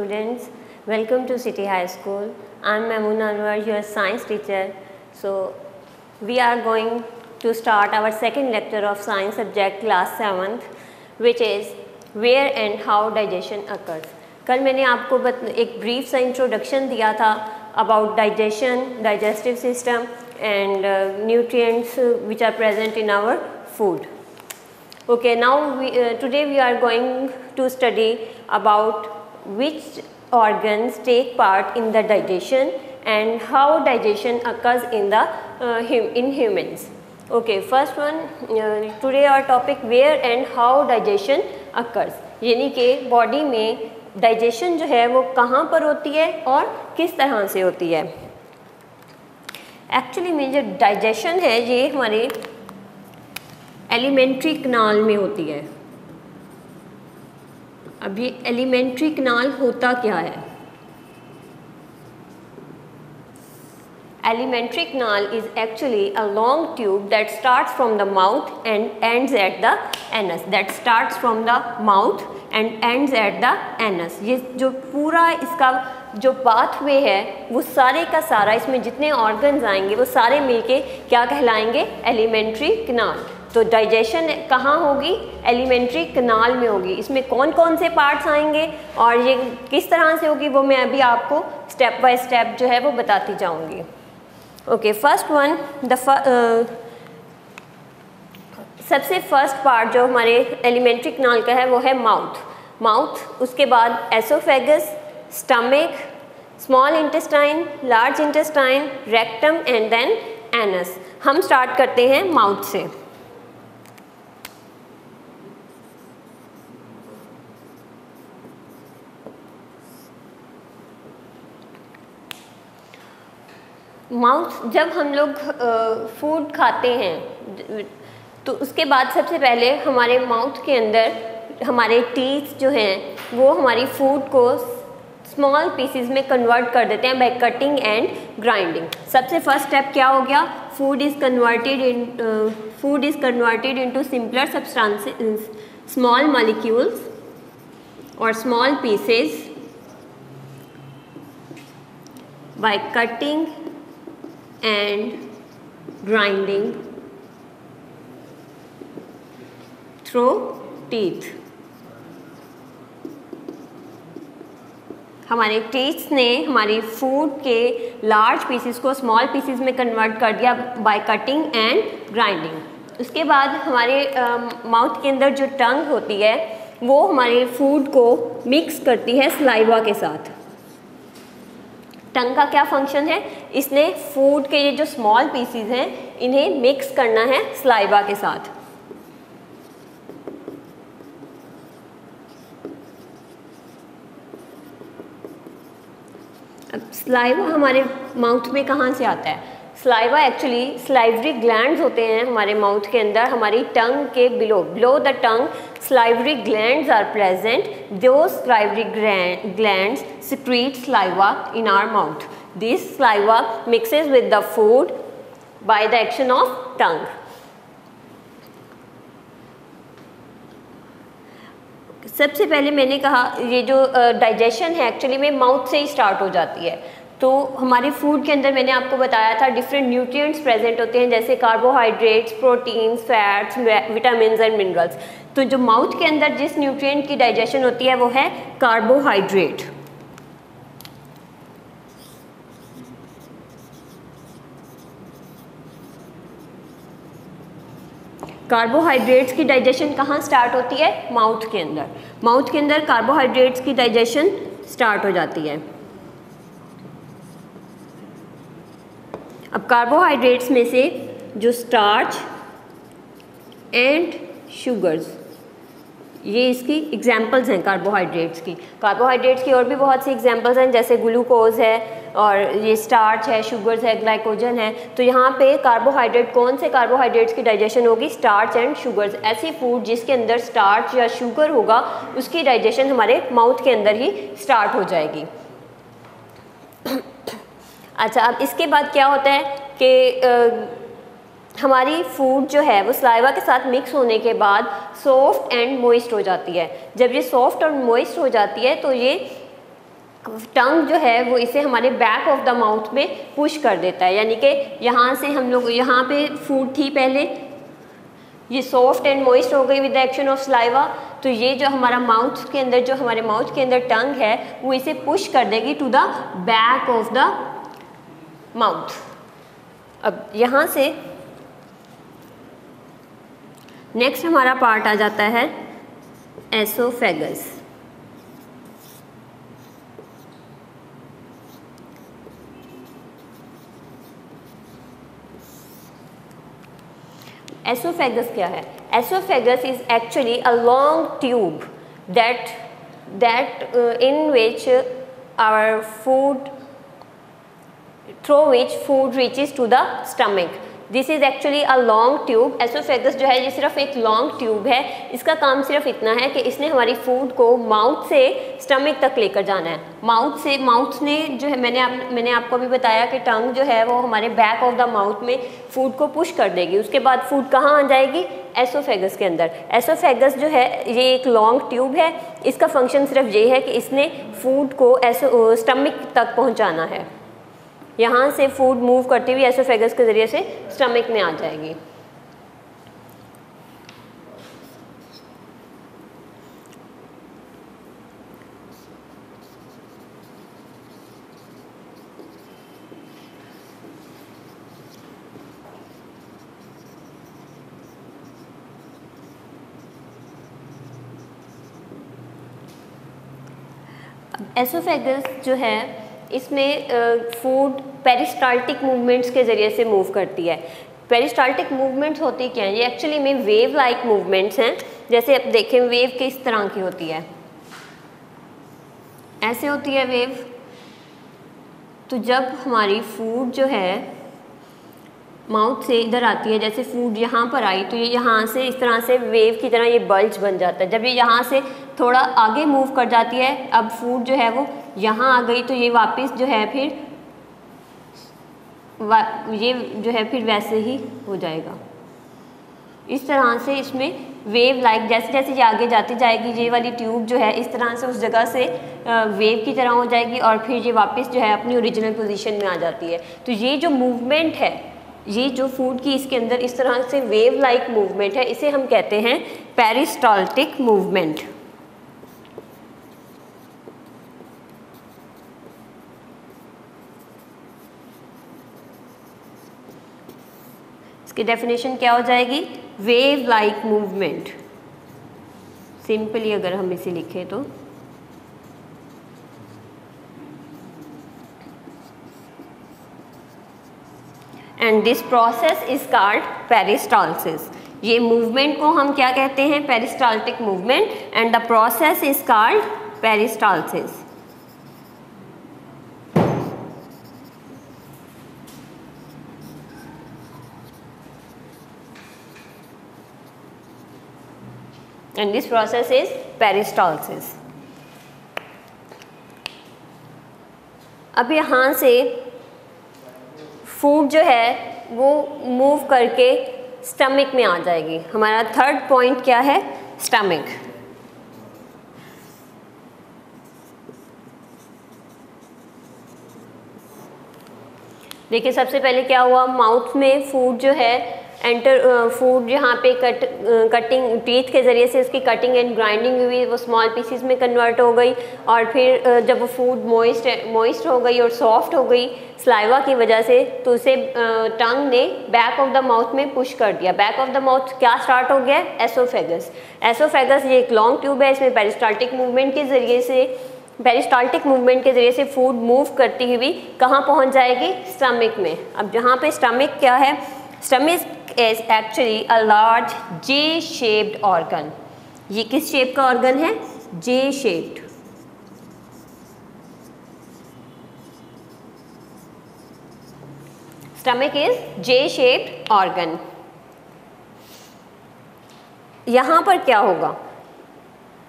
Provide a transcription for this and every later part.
students, welcome to City High School. I am Mamoon Anwar, your science teacher. So we are going to start our second lecture of science subject class 7th, which is where and how digestion occurs. कल मैंने आपको एक brief सा introduction दिया था about digestion, digestive system and nutrients which are present in our food. Okay, now today we are going to study about which organs take part in the digestion and how digestion occurs in the in humans. Okay, first one, today our topic where and how digestion occurs. यानी कि body में digestion जो है वो कहाँ पर होती है और किस तरह से होती है. एक्चुअली में जो डाइजेशन है ये हमारे एलिमेंट्री कनाल में होती है. अब ये एलिमेंट्री कनाल होता क्या है? Alimentary canal is actually a long tube that starts from the mouth and ends at the anus. That starts from the mouth and ends at the anus. ये जो पूरा इसका जो पाथवे है वो सारे का सारा, इसमें जितने ऑर्गन्स आएंगे वो सारे मिलके क्या कहलाएंगे? Alimentary canal. तो डाइजेशन कहाँ होगी? एलिमेंट्री कनाल में होगी. इसमें कौन कौन से पार्ट्स आएंगे और ये किस तरह से होगी वो मैं अभी आपको स्टेप बाय स्टेप जो है वो बताती जाऊँगी. ओके, फर्स्ट वन सबसे फर्स्ट पार्ट जो हमारे एलिमेंट्री कनाल का है वो है माउथ. उसके बाद oesophagus, stomach, small intestine, large intestine, rectum and then anus. हम स्टार्ट करते हैं माउथ से. माउथ, जब हम लोग फूड खाते हैं तो उसके बाद सबसे पहले हमारे माउथ के अंदर हमारे टीथ जो हैं वो हमारी फूड को स्मॉल पीसेस में कन्वर्ट कर देते हैं बाय कटिंग एंड ग्राइंडिंग. सबसे फर्स्ट स्टेप क्या हो गया? Food is converted into simpler substances, small molecules और small pieces by cutting and grinding through teeth. हमारे टीथ्स ने हमारी फूड के लार्ज पीसेस को स्मॉल पीसेस में कन्वर्ट कर दिया बाय कटिंग एंड ग्राइंडिंग. उसके बाद हमारे माउथ के अंदर जो टंग होती है वो हमारे फूड को मिक्स करती है सलाइवा के साथ. टंग का क्या फंक्शन है? इसने फूड के ये जो स्मॉल पीसीज हैं इन्हें मिक्स करना है सलाइवा के साथ. अब सलाइवा हमारे माउथ में कहाँ से आता है? सलाइवा एक्चुअली सलाइवरी ग्लैंड्स होते हैं हमारे माउथ के अंदर. हमारी टंग के below the tongue salivary glands are present. Those salivary glands secrete saliva in our mouth. This saliva mixes with the food by the action of tongue. सबसे पहले मैंने कहा ये जो डाइजेशन है एक्चुअली में माउथ से ही स्टार्ट हो जाती है. तो हमारे फूड के अंदर मैंने आपको बताया था डिफरेंट न्यूट्रिएंट्स प्रेजेंट होते हैं जैसे carbohydrates, proteins, fats, vitamins and minerals. तो जो माउथ के अंदर जिस न्यूट्रिएंट की डाइजेशन होती है वो है कार्बोहाइड्रेट. कार्बोहाइड्रेट्स की डाइजेशन कहाँ स्टार्ट होती है? माउथ के अंदर. माउथ के अंदर कार्बोहाइड्रेट्स की डाइजेशन स्टार्ट हो जाती है. अब कार्बोहाइड्रेट्स में से जो स्टार्च एंड शुगर्स, ये इसकी एग्जांपल्स हैं कार्बोहाइड्रेट्स की. कार्बोहाइड्रेट्स की और भी बहुत सी एग्जांपल्स हैं जैसे ग्लूकोज है और ये स्टार्च है, शुगर्स है, ग्लाइकोजन है. तो यहाँ पे कार्बोहाइड्रेट, कौन से कार्बोहाइड्रेट्स की डाइजेशन होगी? Starch and sugars. ऐसी फूड जिसके अंदर स्टार्च या शुगर होगा उसकी डाइजेशन हमारे माउथ के अंदर ही स्टार्ट हो जाएगी. अच्छा, अब इसके बाद क्या होता है कि हमारी फूड जो है वो सलाइवा के साथ मिक्स होने के बाद सॉफ्ट एंड मॉइस्ट हो जाती है. जब ये सॉफ्ट और मॉइस्ट हो जाती है तो ये टंग जो है वो इसे हमारे बैक ऑफ द माउथ में पुश कर देता है, यानी कि यहाँ से हम लोग, यहाँ पे फूड थी पहले, ये सॉफ्ट एंड मॉइस्ट हो गई with the action of saliva, तो ये जो हमारा माउथ के अंदर, जो हमारे माउथ के अंदर टंग है वो इसे पुश कर देगी to the back of the mouth. अब यहाँ से नेक्स्ट हमारा पार्ट आ जाता है एसोफेगस। एसोफेगस क्या है? Oesophagus is actually a long tube that in which our food, through which food reaches to the stomach. This is actually a long tube. Oesophagus जो है ये सिर्फ एक लॉन्ग ट्यूब है, इसका काम सिर्फ इतना है कि इसने हमारी फूड को माउथ से स्टमक तक लेकर जाना है। माउथ ने जो है, मैंने आपको भी बताया कि टंग जो है वो हमारे बैक ऑफ द माउथ में फूड को पुश कर देगी। उसके बाद फूड कहाँ आ जाएगी? एसोफेगस के अंदर। एसोफेगस जो है ये एक लॉन्ग ट्यूब है, इसका फंक्शन सिर्फ ये है कि इसने फूड को स्टमक तक पहुँचाना है। यहाँ से फूड मूव करती हुई एसोफेगस के ज़रिए से स्टमक में आ जाएगी। एसोफेगस जो है इसमें फूड पेरिस्टाल्टिक मूवमेंट्स के ज़रिए से मूव करती है। पेरिस्टाल्टिक मूवमेंट्स होती क्या हैं? ये एक्चुअली में वेव लाइक मूवमेंट्स हैं। जैसे आप देखें वेव किस तरह की होती है, ऐसे होती है वेव। तो जब हमारी फूड जो है माउथ से इधर आती है, जैसे फूड यहाँ पर आई तो ये यहाँ से इस तरह से वेव की तरह ये बल्ज बन जाता है। जब ये यहाँ से थोड़ा आगे मूव कर जाती है, अब फूड जो है वो यहाँ आ गई, तो ये वापस जो है फिर ये जो है फिर वैसे ही हो जाएगा। इस तरह से इसमें वेव लाइक जैसे जैसे ये आगे जाती जाएगी, ये वाली ट्यूब जो है इस तरह से उस जगह से वेव की तरह हो जाएगी और फिर ये वापस जो है अपनी ओरिजिनल पोजीशन में आ जाती है। तो ये जो मूवमेंट है, ये जो फूड की इसके अंदर इस तरह से वेव लाइक मूवमेंट है, इसे हम कहते हैं पेरिस्टाल्टिक मूवमेंट। इसकी डेफिनेशन क्या हो जाएगी? Wave like movement. सिंपली अगर हम इसे लिखें तो and this process is called peristalsis. ये मूवमेंट को हम क्या कहते हैं? Peristaltic movement, and the process is called peristalsis. And this process is peristalsis. अब यहाँ से फूड जो है वो मूव करके स्टमक में आ जाएगी। हमारा थर्ड पॉइंट क्या है? स्टमक। देखिए सबसे पहले क्या हुआ, माउथ में फूड जो है फूड यहाँ पे कटिंग टीथ के ज़रिए से उसकी कटिंग एंड ग्राइंडिंग हुई, वो स्मॉल पीसीज में कन्वर्ट हो गई और फिर जब वो फूड मॉइस्ट हो गई और सॉफ्ट हो गई सलाइवा की वजह से, तो उसे टंग ने बैक ऑफ द माउथ में पुश कर दिया। बैक ऑफ द माउथ क्या स्टार्ट हो गया? एसोफेगस। एसोफेगस ये एक लॉन्ग ट्यूब है, इसमें पेरिस्टाल्टिक मूवमेंट के ज़रिए से फूड मूव करती हुई कहाँ पहुँच जाएगी? स्टमक में। अब जहाँ पे स्टमक क्या है? Stomach is actually a large J-shaped organ. ये किस शेप का ऑर्गन है? J-shaped. Stomach is J-shaped organ. यहाँ पर क्या होगा?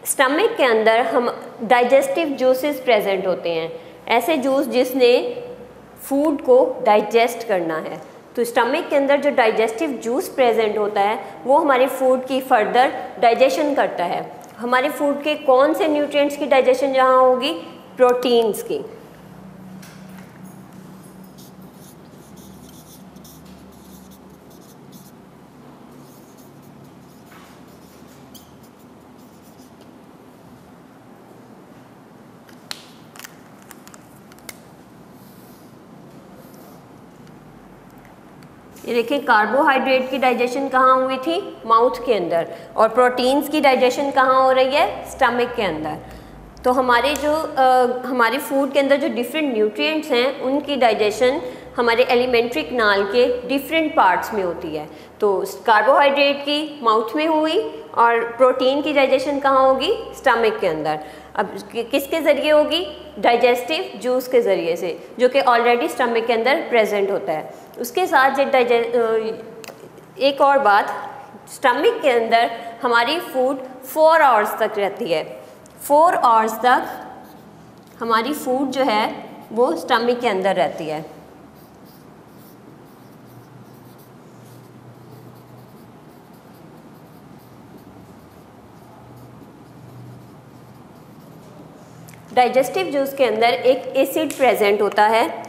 स्टमक के अंदर हम डाइजेस्टिव जूसेस प्रेजेंट होते हैं, ऐसे जूस जिसने फूड को डाइजेस्ट करना है। तो स्टमक के अंदर जो डाइजेस्टिव जूस प्रेजेंट होता है वो हमारे फूड की फर्दर डाइजेशन करता है। हमारे फूड के कौन से न्यूट्रिएंट्स की डाइजेशन जहाँ होगी? प्रोटीन्स की। ये देखिए कार्बोहाइड्रेट की डाइजेशन कहाँ हुई थी, माउथ के अंदर, और प्रोटीन्स की डाइजेशन कहाँ हो रही है, स्टमक के अंदर। तो हमारे जो हमारे फूड के अंदर जो डिफरेंट न्यूट्रिएंट्स हैं उनकी डाइजेशन हमारे एलिमेंट्री कैनाल के डिफरेंट पार्ट्स में होती है। तो कार्बोहाइड्रेट की माउथ में हुई और प्रोटीन की डाइजेशन कहाँ होगी, स्टमक के अंदर। अब किसके ज़रिए होगी, डाइजेस्टिव जूस के ज़रिए से, जो कि ऑलरेडी स्टमक के अंदर प्रेजेंट होता है। उसके साथ एक और बात, स्टमक के अंदर हमारी फूड 4 आवर्स तक रहती है। 4 आवर्स तक हमारी फूड जो है वो स्टमक के अंदर रहती है। डाइजेस्टिव जूस के अंदर एक एसिड प्रेजेंट होता है।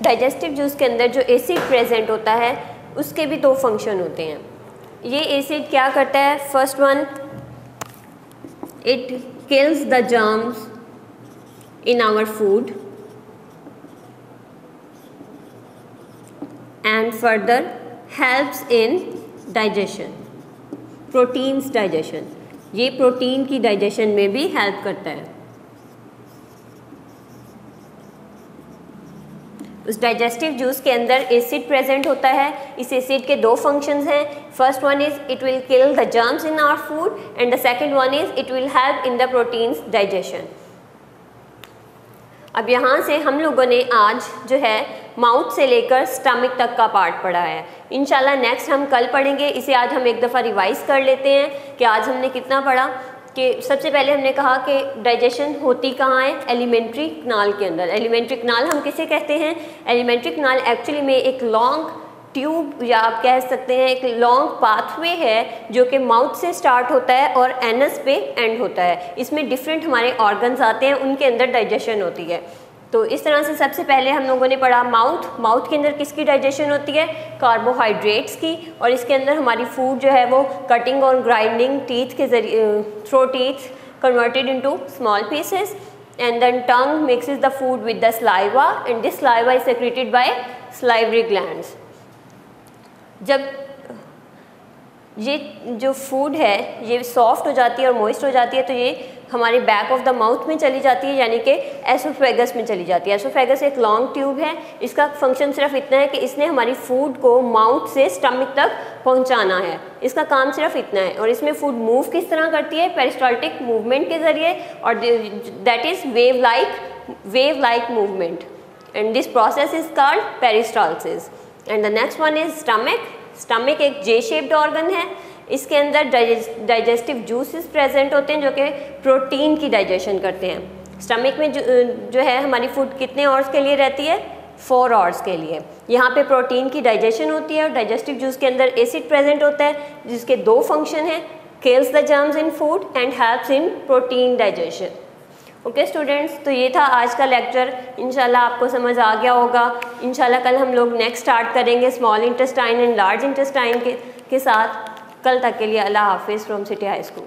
डाइजेस्टिव जूस के अंदर जो एसिड प्रेजेंट होता है उसके भी 2 फंक्शन होते हैं। ये एसिड क्या करता है, first one, it kills the germs in our food and further helps in digestion, proteins digestion। ये प्रोटीन की डाइजेशन में भी हेल्प करता है। उस डाइजेस्टिव जूस के अंदर एसिड प्रेजेंट होता है। इस एसिड के 2 फंक्शंस हैं। First one is it will kill the germs in our food and the second one is it will help in the proteins digestion. अब यहाँ से हम लोगों ने आज जो है माउथ से लेकर स्टमक तक का पार्ट पढ़ा है। इंशाल्लाह नेक्स्ट हम कल पढ़ेंगे। इसे आज हम एक दफ़ा रिवाइज़ कर लेते हैं कि आज हमने कितना पढ़ा। कि सबसे पहले हमने कहा कि डाइजेशन होती कहाँ है, एलिमेंट्री कैनाल के अंदर। एलिमेंट्री कैनाल हम किसे कहते हैं, एलिमेंट्री कैनाल एक्चुअली में एक लॉन्ग ट्यूब या आप कह सकते हैं एक लॉन्ग पाथवे है जो कि माउथ से स्टार्ट होता है और एनस पे एंड होता है। इसमें डिफरेंट हमारे ऑर्गन्स आते हैं, उनके अंदर डाइजेशन होती है। तो इस तरह से सबसे पहले हम लोगों ने पढ़ा माउथ के अंदर किसकी डाइजेशन होती है, कार्बोहाइड्रेट्स की, और इसके अंदर हमारी फूड जो है वो कटिंग और ग्राइंडिंग टीथ के जरिए through teeth converted into small pieces, and then tongue mixes the food with the saliva and this saliva is secreted by salivary glands. जब ये जो फूड है ये सॉफ्ट हो जाती है और मॉइस्ट हो जाती है तो ये हमारे बैक ऑफ द माउथ में चली जाती है, यानी कि एसोफेगस में चली जाती है। एसोफेगस एक लॉन्ग ट्यूब है। इसका फंक्शन सिर्फ इतना है कि इसने हमारी फूड को माउथ से स्टमक तक पहुंचाना है। इसका काम सिर्फ इतना है। और इसमें फूड मूव किस तरह करती है, पेरिस्टाल्टिक मूवमेंट के ज़रिए, और that is wave like movement, and this process is called peristalsis. And the next one is stomach एक जे शेप्ड ऑर्गन है। इसके अंदर डाइजेस्टिव जूसेस प्रेजेंट होते हैं जो कि प्रोटीन की डाइजेशन करते हैं। स्टमक में जो है हमारी फूड कितने आवर्स के लिए रहती है, 4 आवर्स के लिए। यहाँ पे प्रोटीन की डाइजेशन होती है और डाइजेस्टिव जूस के अंदर एसिड प्रेजेंट होता है जिसके 2 फंक्शन हैं, kills the germs in food and helps in protein digestion. Okay students, तो ये था आज का लेक्चर। इंशाल्लाह आपको समझ आ गया होगा। इंशाल्लाह कल हम लोग नेक्स्ट स्टार्ट करेंगे small intestine and large intestine के साथ। कल तक के लिए अल्लाह हाफिज़ फ्रॉम सिटी हाई स्कूल।